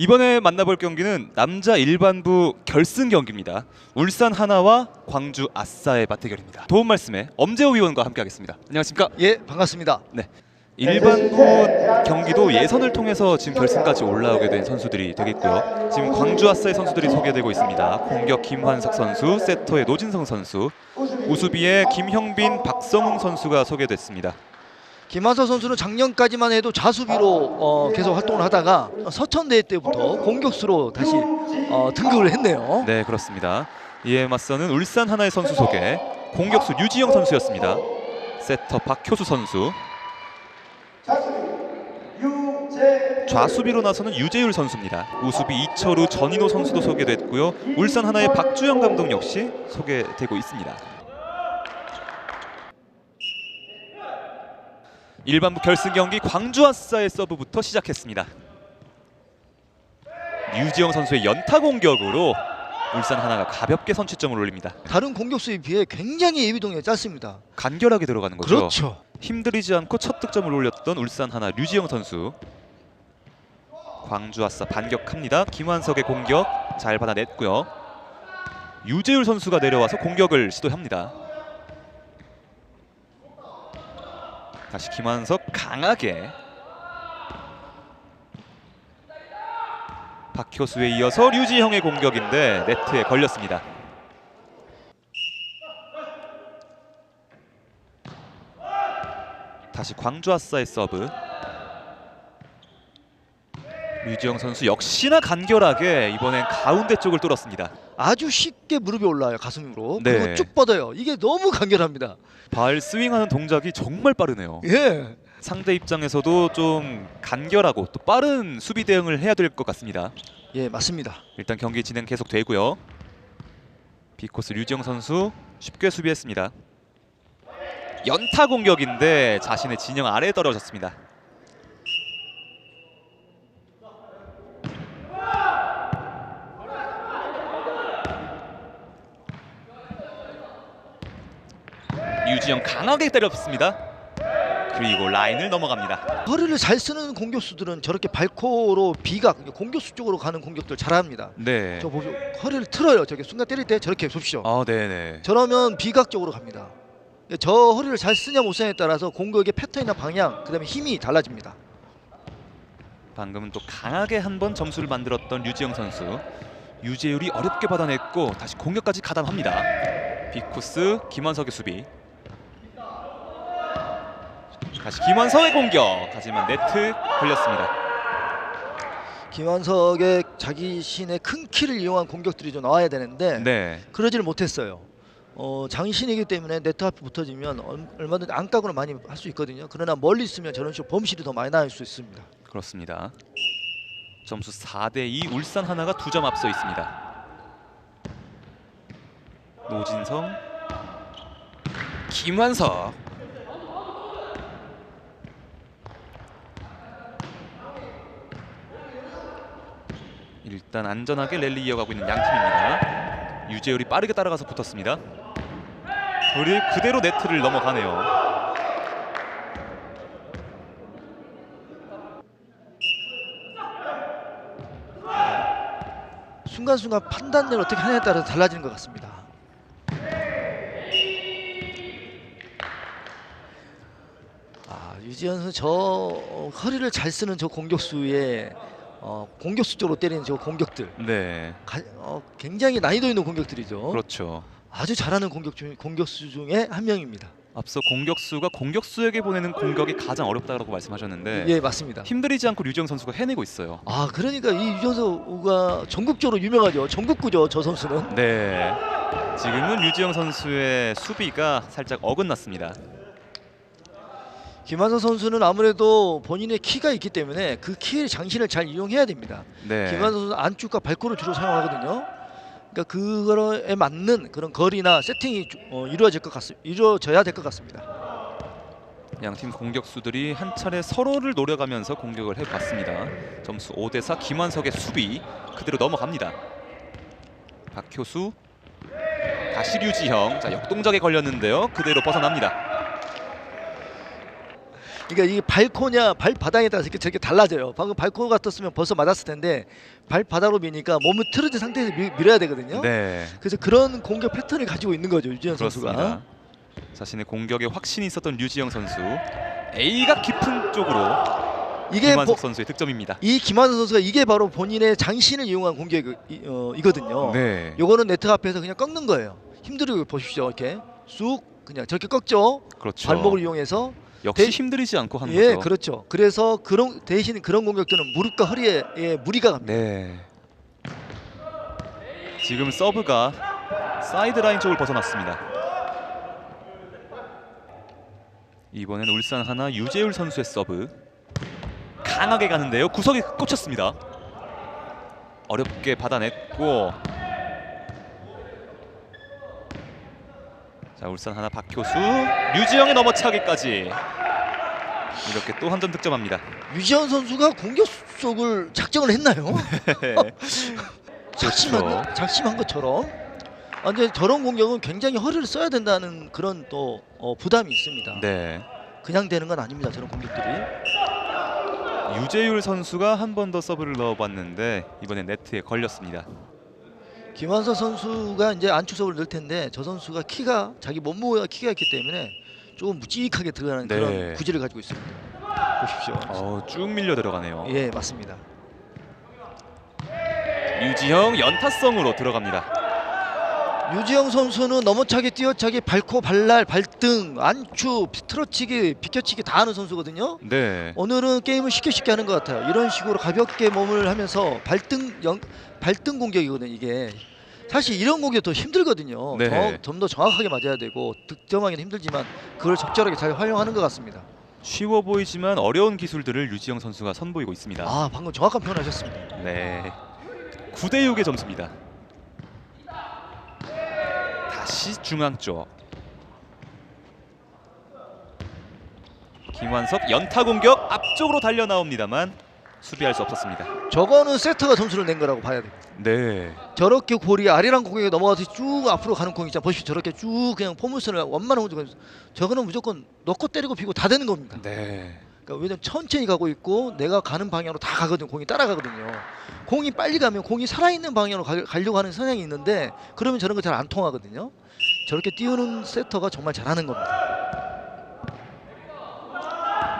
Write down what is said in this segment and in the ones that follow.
이번에 만나볼 경기는 남자 일반부 결승 경기입니다. 울산 하나와 광주 아싸의 맞대결입니다. 도움 말씀에 엄재호 위원과 함께하겠습니다. 안녕하십니까? 예, 반갑습니다. 네. 일반부 경기도 예선을 통해서 지금 결승까지 올라오게 된 선수들이 되겠고요. 지금 광주 아싸의 선수들이 소개되고 있습니다. 공격 김환석 선수, 세터의 노진성 선수, 우수비의 김형빈, 박성웅 선수가 소개됐습니다. 김한석 선수는 작년까지만 해도 좌수비로 계속 활동을 하다가 서천대회 때부터 공격수로 다시 등극을 했네요. 네, 그렇습니다. 이에 맞서는 울산 하나의 선수 소개. 공격수 류지영 선수였습니다. 세터 박효수 선수. 좌수비로 나서는 유재율 선수입니다. 우수비 이철우, 전인호 선수도 소개됐고요. 울산 하나의 박주영 감독 역시 소개되고 있습니다. 일반부 결승 경기 광주 아싸의 서브부터 시작했습니다. 류지영 선수의 연타 공격으로 울산 하나가 가볍게 선취점을 올립니다. 다른 공격수에 비해 굉장히 예비동이 짧습니다. 간결하게 들어가는 거죠. 그렇죠. 힘들이지 않고 첫 득점을 올렸던 울산 하나 류지영 선수. 광주 아싸 반격합니다. 김환석의 공격 잘 받아냈고요. 유재율 선수가 내려와서 공격을 시도합니다. 다시 김환석 강하게. 박효수에 이어서 류지형의 공격인데 네트에 걸렸습니다. 다시 광주 아싸의 서브. 류지영 선수 역시나 간결하게 이번엔 가운데 쪽을 뚫었습니다. 아주 쉽게 무릎이 올라와요, 가슴으로. 네. 그리고 쭉 뻗어요. 이게 너무 간결합니다. 발 스윙하는 동작이 정말 빠르네요. 예. 상대 입장에서도 좀 간결하고 또 빠른 수비 대응을 해야 될 것 같습니다. 예, 맞습니다. 일단 경기 진행 계속되고요. B코스 류지영 선수 쉽게 수비했습니다. 연타 공격인데 자신의 진영 아래에 떨어졌습니다. 류지영 강하게 때렸습니다. 그리고 라인을 넘어갑니다. 허리를 잘 쓰는 공격수들은 저렇게 발코로 비각, 공격수 쪽으로 가는 공격들 잘합니다. 네. 저 보세요. 허리를 틀어요. 저게 순간 때릴 때 저렇게 보십시오. 네네. 저러면 비각적으로 갑니다. 저 허리를 잘 쓰냐 못 쓰냐에 따라서 공격의 패턴이나 방향, 그다음에 힘이 달라집니다. 방금은 또 강하게 한번 점수를 만들었던 류지영 선수. 유재율이 어렵게 받아냈고 다시 공격까지 가담합니다. B코스 김환석의 수비. 다시 김환석의 공격. 하지만 네트 걸렸습니다. 김한석의 자기신의 큰 키를 이용한 공격들이 좀 나와야 되는데 네. 그러지를 못했어요. 장신이기 때문에 네트 앞에 붙어지면 얼마든지 안각으로 많이 할 수 있거든요. 그러나 멀리 있으면 저런 식으로 범실이 더 많이 나올 수 있습니다. 그렇습니다. 점수 4대2 울산 하나가 2점 앞서 있습니다. 노진성, 김환석. 일단 안전하게 랠리 이어가고 있는 양팀입니다. 유재율이 빠르게 따라가서 붙었습니다. 그리고 그대로 네트를 넘어가네요. 순간순간 판단을 어떻게 하냐에 따라서 달라지는 것 같습니다. 유지현 선수 저 허리를 잘 쓰는 저 공격수의 공격수 쪽으로 때리는 저 공격들 네. 굉장히 난이도 있는 공격들이죠. 그렇죠. 아주 잘하는 공격수 중에 한 명입니다. 앞서 공격수가 공격수에게 보내는 공격이 가장 어렵다고 말씀하셨는데 예, 맞습니다. 힘들이지 않고 류지영 선수가 해내고 있어요. 그러니까 이 유지현 선수가 전국적으로 유명하죠. 전국구죠, 저 선수는. 네. 지금은 류지영 선수의 수비가 살짝 어긋났습니다. 김한석 선수는 아무래도 본인의 키가 있기 때문에 그 키의 장신을 잘 이용해야 됩니다. 네. 김한석 선수는 안쪽과 발코를 주로 사용하거든요. 그러니까 그거에 맞는 그런 거리나 세팅이 이루어져야 될 것 같습니다. 양팀 공격수들이 한 차례 서로를 노려가면서 공격을 해봤습니다. 점수 5대4 김환석의 수비 그대로 넘어갑니다. 박효수, 다시 류지형. 자, 역동작에 걸렸는데요. 그대로 벗어납니다. 그러니까 이게 발코냐 발바닥에 따라서 이렇게 저렇게 달라져요. 방금 발코 같았으면 벌써 맞았을 텐데 발바닥으로 미니까 몸을 틀어진 상태에서 밀어야 되거든요. 네, 그래서 그런 공격 패턴을 가지고 있는 거죠, 유지현 선수가. 그렇습니다. 자신의 공격에 확신이 있었던 류지영 선수. A가 깊은 쪽으로 이게 김한석 선수의 득점입니다. 이 김한석 선수가 이게 바로 본인의 장신을 이용한 공격이거든요. 네, 요거는 네트 앞에서 그냥 꺾는 거예요. 힘들게 보십시오. 이렇게 쑥 그냥 저렇게 꺾죠. 그렇죠. 발목을 이용해서. 역시 대- 힘들이지 않고 하는 예, 거죠. 그렇죠. 그래서 대신 그런 공격들은 무릎과 허리에 무리가 갑니다. 네. 지금 서브가 사이드라인 쪽을 벗어났습니다. 이번엔 울산 하나 유재율 선수의 서브. 강하게 가는데요. 구석에 꽂혔습니다. 어렵게 받아냈고, 자 울산 하나 박효수, 류지영의 넘어차기까지 이렇게 또 한 점 득점합니다. 유지현 선수가 공격 속을 작정을 했나요? 작심한 것처럼. 근데 저런 공격은 굉장히 허리를 써야 된다는 그런 또 부담이 있습니다. 네. 그냥 되는 건 아닙니다. 저런 공격들이. 유재율 선수가 한 번 더 서브를 넣어봤는데 이번에 네트에 걸렸습니다. 김한석 선수가 이제 안축석을 넣을 텐데 저 선수가 자기 몸무게가 키가 있기 때문에 조금 묵직하게 들어가는 네. 그런 구질을 가지고 있습니다. 보십시오. 쭉 밀려 들어가네요. 예, 맞습니다. 류지영 연타성으로 들어갑니다. 유지영 선수는 넘어차기, 뛰어차기, 발코, 발날, 발등, 안축, 틀어치기, 비껴치기 다 하는 선수거든요. 네. 오늘은 게임을 쉽게 하는 것 같아요. 이런 식으로 가볍게 몸을 하면서 발등 공격이거든요. 이게 사실 이런 공격이 더 힘들거든요. 네. 좀 더 정확하게 맞아야 되고 득점하기는 힘들지만 그걸 적절하게 잘 활용하는 것 같습니다. 쉬워 보이지만 어려운 기술들을 류지영 선수가 선보이고 있습니다. 방금 정확한 표현하셨습니다. 네. 9대 6의 점수입니다. 다시 중앙 쪽. 김완석 연타 공격 앞쪽으로 달려 나옵니다만 수비할 수 없었습니다. 저거는 세터가 점수를 낸 거라고 봐야 돼요. 네. 저렇게 볼이 아리랑 공격에 넘어가서 쭉 앞으로 가는 공 있잖아요. 보십시오. 저렇게 쭉 그냥 포물선을 원만한 공격. 저거는 무조건 넣고 때리고 비고 다 되는 겁니다. 네. 그러니까 왜냐면 천천히 가고 있고 내가 가는 방향으로 다 가거든. 공이 따라가거든요. 공이 빨리 가면 공이 살아있는 방향으로 가려고 하는 성향이 있는데 그러면 저런 거 잘 안 통하거든요. 저렇게 띄우는 세터가 정말 잘하는 겁니다.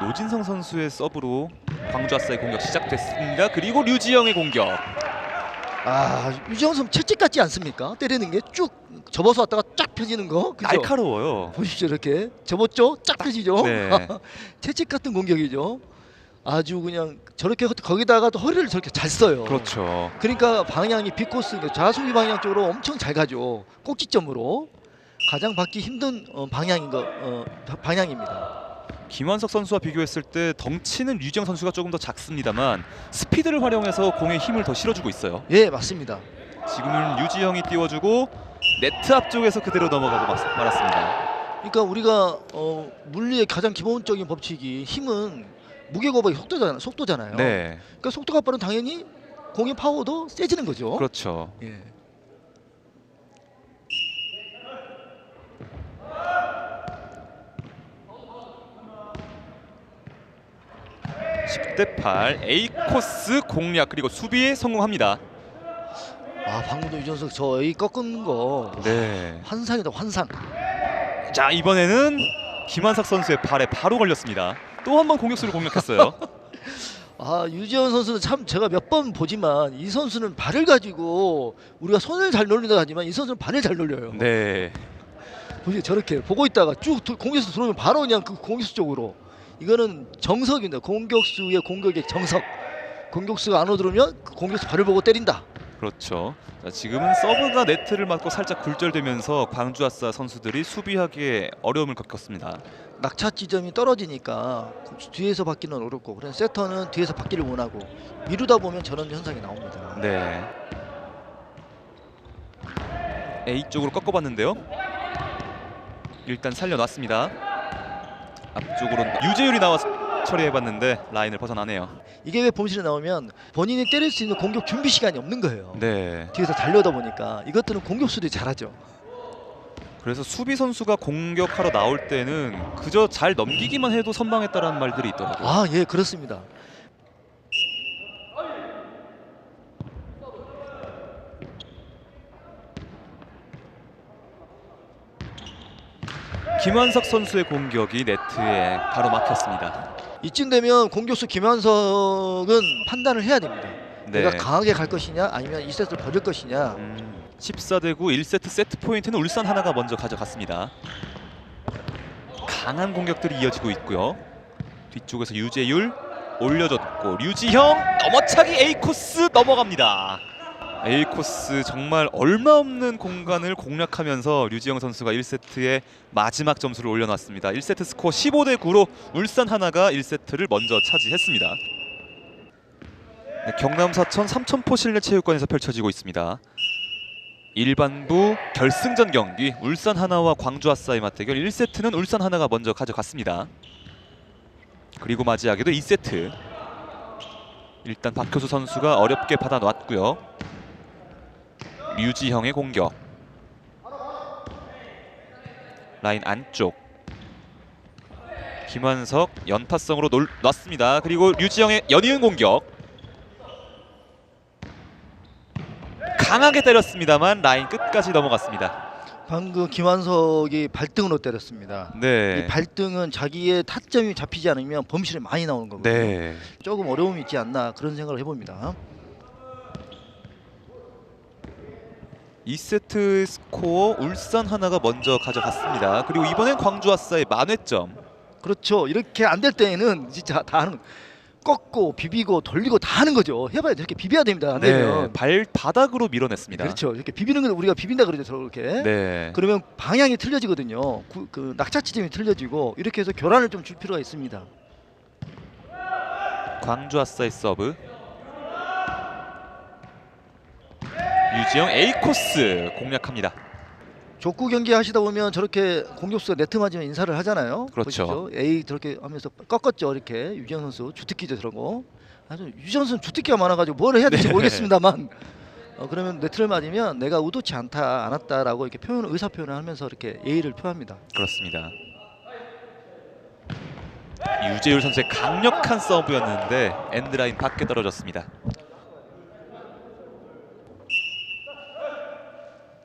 노진성 선수의 서브로 광주 아싸의 공격 시작됐습니다. 그리고 류지영의 공격. 유지영 선수 채찍 같지 않습니까? 때리는 게 쭉 접어서 왔다가 쫙 펴지는 거. 그죠? 날카로워요. 보십시오. 이렇게 접었죠? 쫙 펴지죠? 네. 채찍 같은 공격이죠. 아주 그냥 저렇게 거기다가 또 허리를 저렇게 잘 써요. 그렇죠. 그러니까 방향이 빅코스 좌수비 방향 쪽으로 엄청 잘 가죠. 꼭지점으로 가장 받기 힘든 방향입니다. 김완석 선수와 비교했을 때 덩치는 류지영 선수가 조금 더 작습니다만 스피드를 활용해서 공에 힘을 더 실어주고 있어요. 예, 맞습니다. 지금은 류지영이 띄워주고 네트 앞쪽에서 그대로 넘어가고 말았습니다. 그러니까 우리가 물리의 가장 기본적인 법칙이 힘은 무게 곱하기 속도잖아요. 네, 그러니까 속도가 빠르면 당연히 공의 파워도 세지는 거죠. 그렇죠. 예. 10대 8 A 코스 공략 그리고 수비에 성공합니다. 방금도 유전석 저 A 꺾은 거 네. 환상이다, 환상. 자 이번에는 김완석 선수의 발에 바로 걸렸습니다. 또 한 번 공격수를 공략했어요. 유지현 선수는 참 제가 몇 번 보지만 이 선수는 발을 가지고 우리가 손을 잘 놀린다 하지만 이 선수는 발을 잘 놀려요. 네. 보세요. 저렇게 보고 있다가 쭉 공격수 들어오면 바로 그냥 그 공격수 쪽으로. 이거는 정석입니다. 공격수의 공격의 정석. 공격수가 안 오들으면 그 공격수 발을 보고 때린다. 그렇죠. 자, 지금은 서브가 네트를 맞고 살짝 굴절되면서 광주 아싸 선수들이 수비하기에 어려움을 겪었습니다. 낙차 지점이 떨어지니까 뒤에서 받기는 어렵고 그래서 세터는 뒤에서 받기를 원하고 미루다 보면 저런 현상이 나옵니다. 네. A 쪽으로 꺾어봤는데요. 일단 살려놨습니다. 앞쪽으로 유재율이 나와서 처리해봤는데 라인을 벗어나네요. 이게 왜 범실에 나오면 본인이 때릴 수 있는 공격 준비 시간이 없는 거예요. 네. 뒤에서 달려다 보니까 이것들은 공격수들이 잘하죠. 그래서 수비 선수가 공격하러 나올 때는 그저 잘 넘기기만 해도 선방했다라는 말들이 있더라고요. 아, 예, 그렇습니다. 김환석 선수의 공격이 네트에 바로 막혔습니다. 이쯤 되면 공격수 김한석은 판단을 해야 됩니다. 네. 내가 강하게 갈 것이냐 아니면 2세트를 버릴 것이냐. 14대 9 1세트 세트 포인트는 울산 하나가 먼저 가져갔습니다. 강한 공격들이 이어지고 있고요. 뒤쪽에서 유재율 올려줬고 류지형 넘어차기 A 코스 넘어갑니다. A 코스 정말 얼마 없는 공간을 공략하면서 류지형 선수가 1세트의 마지막 점수를 올려놨습니다. 1세트 스코어 15대 9로 울산 하나가 1세트를 먼저 차지했습니다. 네, 경남 사천 삼천포 실내체육관에서 펼쳐지고 있습니다. 일반부 결승전 경기 울산 하나와 광주 아싸의 맞대결 1세트는 울산 하나가 먼저 가져갔습니다. 그리고 맞이하게도 2세트. 일단 박효수 선수가 어렵게 받아놨고요. 류지형의 공격. 라인 안쪽. 김환석 연타성으로 놨습니다. 그리고 류지형의 연이은 공격. 강하게 때렸습니다만 라인 끝까지 넘어갔습니다. 방금 김한석이 발등으로 때렸습니다. 네. 이 발등은 자기의 타점이 잡히지 않으면 범실이 많이 나오는 거거든요. 네. 조금 어려움이 있지 않나 그런 생각을 해봅니다. 2세트 스코어 울산 하나가 먼저 가져갔습니다. 그리고 이번엔 광주 아싸의 만회점. 그렇죠. 이렇게 안 될 때에는 진짜 다 하는, 꺾고 비비고 돌리고 다 하는 거죠. 해봐야 돼. 이렇게 비벼야 됩니다. 안 되면. 발바닥으로 밀어냈습니다. 그렇죠. 이렇게 비비는 건 우리가 비빈다 그러죠. 저렇게. 네. 그러면 방향이 틀려지거든요. 그 낙차 지점이 틀려지고 이렇게 해서 교란을 좀 줄 필요가 있습니다. 광주 아싸의 서브. 유지영 A 코스 공략합니다. 족구 경기 하시다 보면 저렇게 공격수가 네트 맞으면 인사를 하잖아요. 그렇죠. 보시죠. A 저렇게 하면서 꺾었죠. 이렇게 유지영 선수 주특기죠 저런 거. 아주 유지영 선수 주특기가 많아가지고 뭘 해야 될지 네. 모르겠습니다만 그러면 네트를 맞으면 내가 의도치 않다 안 왔다라고 이렇게 의사 표현을 하면서 이렇게 예의를 표합니다. 그렇습니다. 유재율 선수의 강력한 서브였는데 엔드라인 밖에 떨어졌습니다.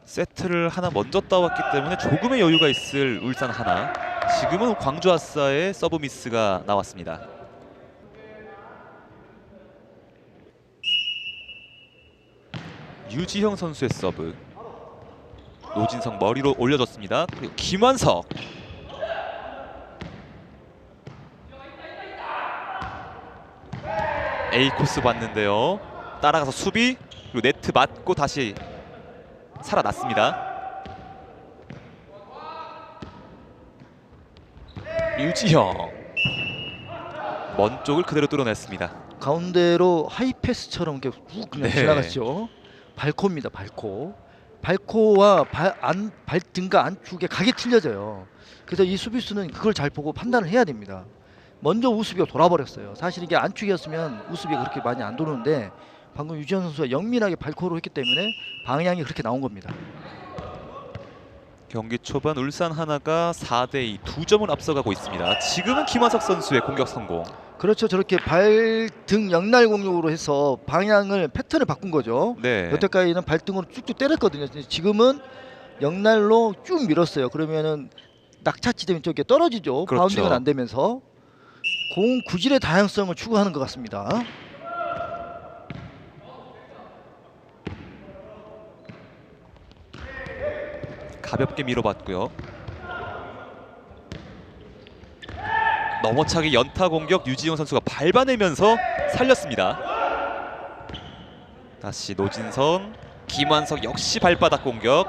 세트를 하나 먼저 따왔기 때문에 조금의 여유가 있을 울산 하나. 지금은 광주 아싸의 서브 미스가 나왔습니다. 유지형 선수의 서브. 노진성 머리로 올려줬습니다. 그리고 김환석. A 코스 봤는데요. 따라가서 수비. 그리고 네트 맞고 다시 살아났습니다. 류지형 먼 쪽을 그대로 뚫어냈습니다. 가운데로 하이패스처럼 이렇게 훅 그냥 네. 지나갔죠. 발코입니다. 발코와 발등과 안쪽에 각이 틀려져요. 그래서 이 수비수는 그걸 잘 보고 판단을 해야 됩니다. 먼저 우수비가 돌아버렸어요. 사실 이게 안쪽이었으면 우수비가 그렇게 많이 안 도는데 방금 유지현 선수가 영민하게 발코로 했기 때문에 방향이 그렇게 나온 겁니다. 경기 초반 울산 하나가 4대2 2점을 앞서가고 있습니다. 지금은 김하석 선수의 공격 성공. 그렇죠. 저렇게 발등 역날 공격으로 해서 방향을 패턴을 바꾼 거죠. 네. 여태까지는 발등으로 쭉쭉 때렸거든요. 지금은 역날로 쭉 밀었어요. 그러면은 낙차 지점이 쪽에 떨어지죠. 그렇죠. 바운딩은 안 되면서 공 구질의 다양성을 추구하는 것 같습니다. 가볍게 밀어봤고요. 넘어차기 연타 공격 유지영 선수가 밟아내면서 살렸습니다. 다시 노진성, 김환석 역시 발바닥 공격.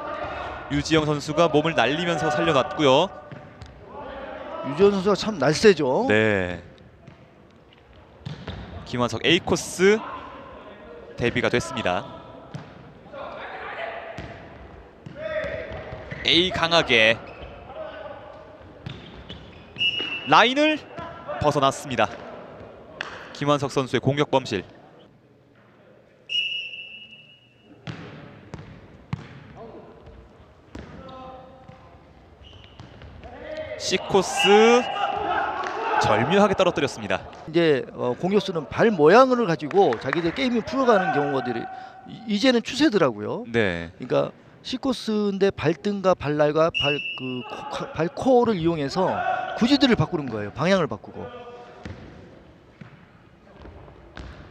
유지영 선수가 몸을 날리면서 살려놨고요. 유지현 선수가 참 날쌔죠. 네. 김환석 A 코스 데뷔가 됐습니다. A 강하게 라인을 벗어났습니다. 김환석 선수의 공격 범실. C코스 절묘하게 떨어뜨렸습니다. 이제 공격수는 발 모양을 가지고 자기들 게임을 풀어가는 경우들이 이제는 추세더라고요. 네. 그러니까 C코스인데 발등과 발날과 발코어를 이용해서 구지들을 바꾸는 거예요. 방향을 바꾸고.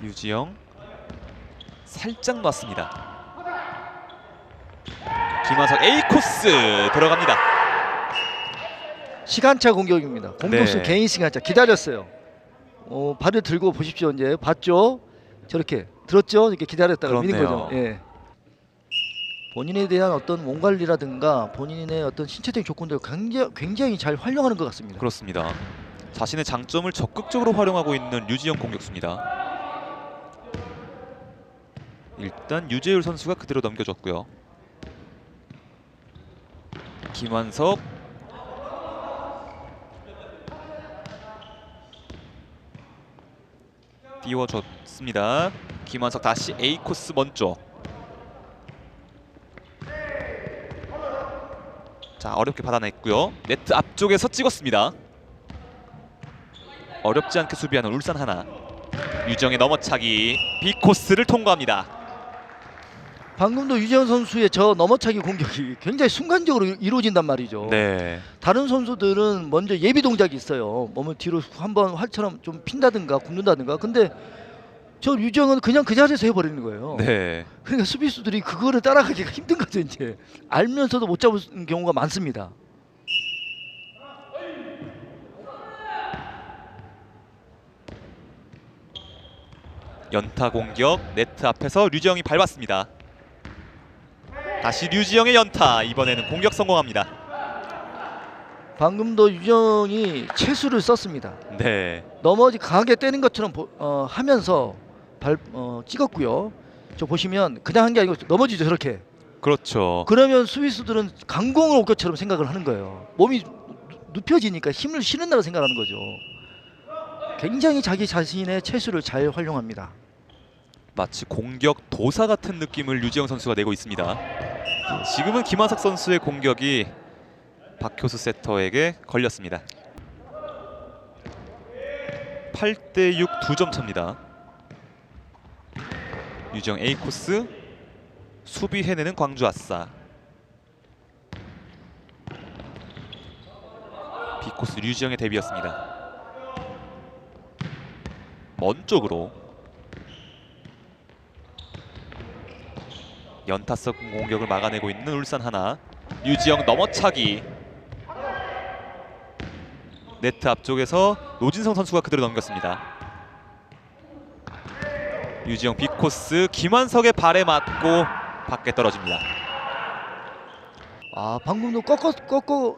유지영 살짝 놨습니다. 김한석 A코스 들어갑니다. 시간차 공격입니다. 공격수 네. 개인 시간차 기다렸어요. 발을 들고 보십시오. 이제 봤죠? 저렇게 들었죠? 이렇게 기다렸다가 미는 그렇네요. 거죠. 예. 본인에 대한 어떤 몸 관리라든가 본인의 어떤 신체적인 조건들을 굉장히 잘 활용하는 것 같습니다. 그렇습니다. 자신의 장점을 적극적으로 활용하고 있는 류지영 공격수입니다. 일단 유재율 선수가 그대로 넘겨줬고요. 김한석 띄워줬습니다. 김한석 다시 A 코스 먼저. 자, 어렵게 받아냈고요. 네트 앞쪽에서 찍었습니다. 어렵지 않게 수비하는 울산 하나. 유정의 넘어차기 B 코스를 통과합니다. 방금도 유재현 선수의 저 넘어차기 공격이 굉장히 순간적으로 이루어진단 말이죠. 네, 다른 선수들은 먼저 예비 동작이 있어요. 몸을 뒤로 한번 활처럼 좀 핀다든가 굽는다든가. 근데 저 유정은 그냥 그 자리에서 해버리는 거예요. 네. 그러니까 수비수들이 그거를 따라가기가 힘든 거죠. 이제 알면서도 못 잡는 경우가 많습니다. 연타 공격 네트 앞에서 류지영이 밟았습니다. 다시 류지영의 연타. 이번에는 공격 성공합니다. 방금도 유정이 채수를 썼습니다. 네, 넘어지 강하게 때린 것처럼 하면서 찍었고요. 저 보시면 그냥 한 게 아니고 넘어지죠. 저렇게. 그렇죠. 그러면 수비수들은 강공을 올 것처럼 생각을 하는 거예요. 몸이 눕혀지니까 힘을 실은다고 생각하는 거죠. 굉장히 자기 자신의 채수를 잘 활용합니다. 마치 공격 도사 같은 느낌을 류지영 선수가 내고 있습니다. 지금은 김한석 선수의 공격이 박효수 세터에게 걸렸습니다. 8대6 2점 차입니다. 유지영 A 코스 수비 해내는 광주 아싸. B 코스 류지영의 데뷔였습니다. 먼 쪽으로 연타성 공격을 막아내고 있는 울산 하나. 유지영 넘어차기. 네트 앞쪽에서 노진성 선수가 그대로 넘겼습니다. 유지영 B코스 김한석의 발에 맞고 밖에 떨어집니다. 방금도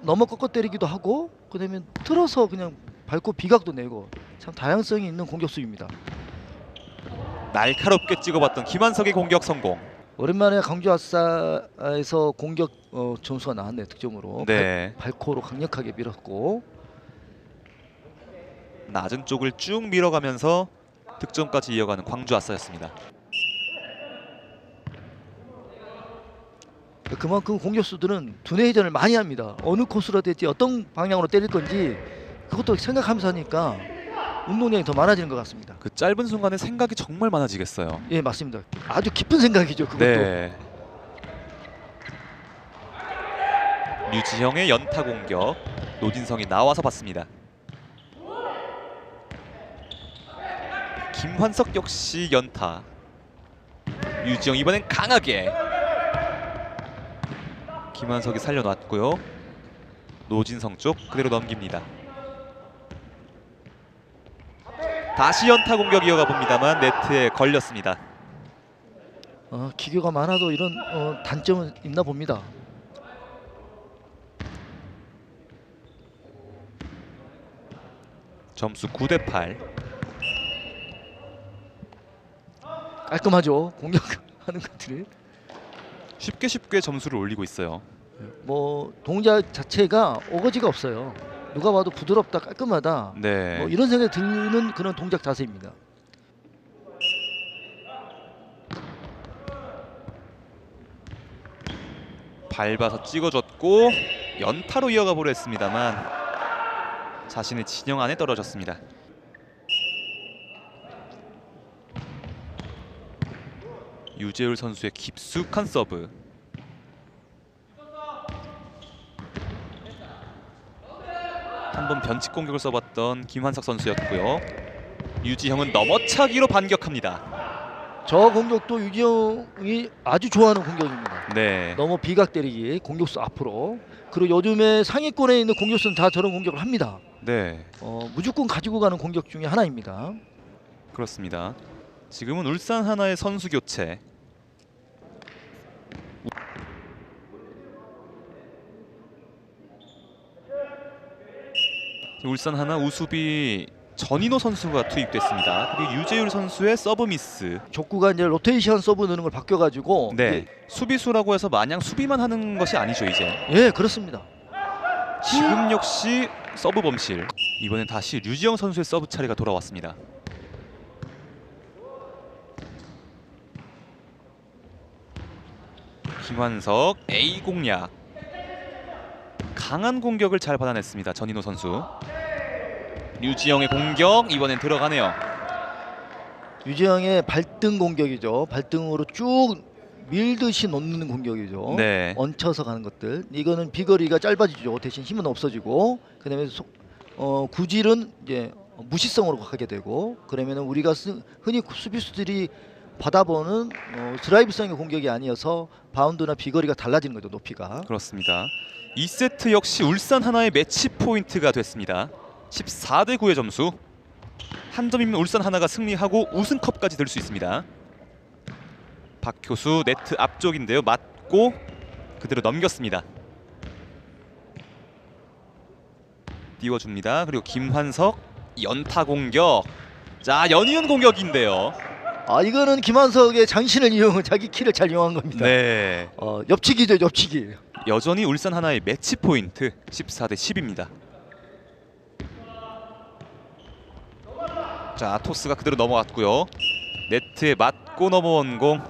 넘어 꺾어 때리기도 하고 그다음에 틀어서 그냥 밟고 비각도 내고 참 다양성이 있는 공격수입니다. 날카롭게 찍어봤던 김한석의 공격 성공. 오랜만에 강주 아싸에서 공격 점수가 나왔네요. 득점으로. 네, 발코로 강력하게 밀었고 낮은 쪽을 쭉 밀어가면서 득점까지 이어가는 광주 아싸였습니다. 그만큼 공격수들은 두뇌 회전을 많이 합니다. 어느 코스로 될지 어떤 방향으로 때릴 건지 그것도 생각하면서 하니까 운동량이 더 많아지는 것 같습니다. 그 짧은 순간에 생각이 정말 많아지겠어요. 예, 맞습니다. 아주 깊은 생각이죠. 그것도. 네. 류지형의 연타 공격. 노진성이 나와서 받습니다. 김환석 역시 연타. 유지영 이번엔 강하게. 김환석이 살려놨고요. 노진성 쪽 그대로 넘깁니다. 다시 연타 공격 이어가 봅니다만 네트에 걸렸습니다. 기교가 많아도 이런 단점은 있나 봅니다. 점수 9대8. 깔끔하죠. 공격하는 것들이. 쉽게 점수를 올리고 있어요. 뭐 동작 자체가 오거지가 없어요. 누가 봐도 부드럽다, 깔끔하다. 네. 뭐 이런 생각이 드는 그런 동작 자세입니다. 밟아서 찍어줬고 연타로 이어가 보려 했습니다만 자신의 진영 안에 떨어졌습니다. 유재울 선수의 깊숙한 서브. 한번 변칙 공격을 써봤던 김환석 선수였고요. 유지형은 넘어차기로 반격합니다. 저 공격도 유지영이 아주 좋아하는 공격입니다. 네, 너무 비각 때리기, 공격수 앞으로. 그리고 요즘에 상위권에 있는 공격수는 다 저런 공격을 합니다. 네, 무조건 가지고 가는 공격 중에 하나입니다. 그렇습니다. 지금은 울산 하나의 선수 교체. 울산 하나 우수비 전인호 선수가 투입됐습니다. 그리고 유재율 선수의 서브 미스. 족구가 이제 로테이션 서브 넣는 걸 바뀌어가지고 네, 수비수라고 해서 마냥 수비만 하는 것이 아니죠 이제. 예, 그렇습니다. 지금 역시 서브 범실. 이번엔 다시 류지영 선수의 서브 차례가 돌아왔습니다. 김환석 A 공략. 강한 공격을 잘 받아냈습니다. 전인호 선수. 류지영의 공격 이번엔 들어가네요. 유지영의 발등 공격이죠. 발등으로 쭉 밀듯이 놓는 공격이죠. 네. 얹혀서 가는 것들. 이거는 비거리가 짧아지죠. 대신 힘은 없어지고. 그다음에 구질은 이제 무시성으로 가게 되고. 그러면은 우리가 흔히 수비수들이 받아보는 드라이브성의 공격이 아니어서 바운드나 비거리가 달라지는 거죠. 높이가. 그렇습니다. 2세트 역시 울산 하나의 매치 포인트가 됐습니다. 14대 9의 점수. 한 점이면 울산 하나가 승리하고 우승컵까지 들 수 있습니다. 박효수 네트 앞쪽인데요. 맞고 그대로 넘겼습니다. 띄워줍니다. 그리고 김환석 연타 공격. 자, 연이은 공격인데요. 이거는 김한석의 장신을 이용한 자기 키를 잘 이용한 겁니다. 네. 옆치기죠, 옆치기. 여전히 울산 하나의 매치 포인트 14대 10입니다. 자, 토스가 그대로 넘어갔고요. 네트에 맞고 넘어온 공.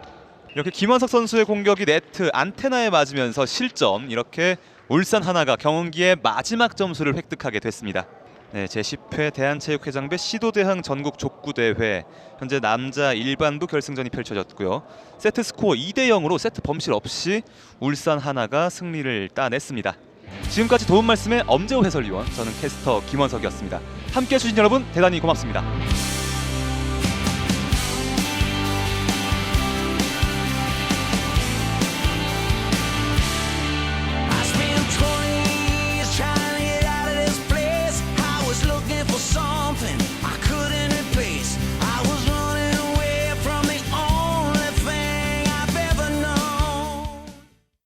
이렇게 김환석 선수의 공격이 네트 안테나에 맞으면서 실점. 이렇게 울산 하나가 경기의 마지막 점수를 획득하게 됐습니다. 네, 제10회 대한체육회장배 시도대항 전국 족구대회 현재 남자 일반부 결승전이 펼쳐졌고요. 세트 스코어 2대 0으로 세트 범실 없이 울산 하나가 승리를 따냈습니다. 지금까지 도움 말씀의 엄재호 해설위원, 저는 캐스터 김원석이었습니다. 함께해 주신 여러분 대단히 고맙습니다.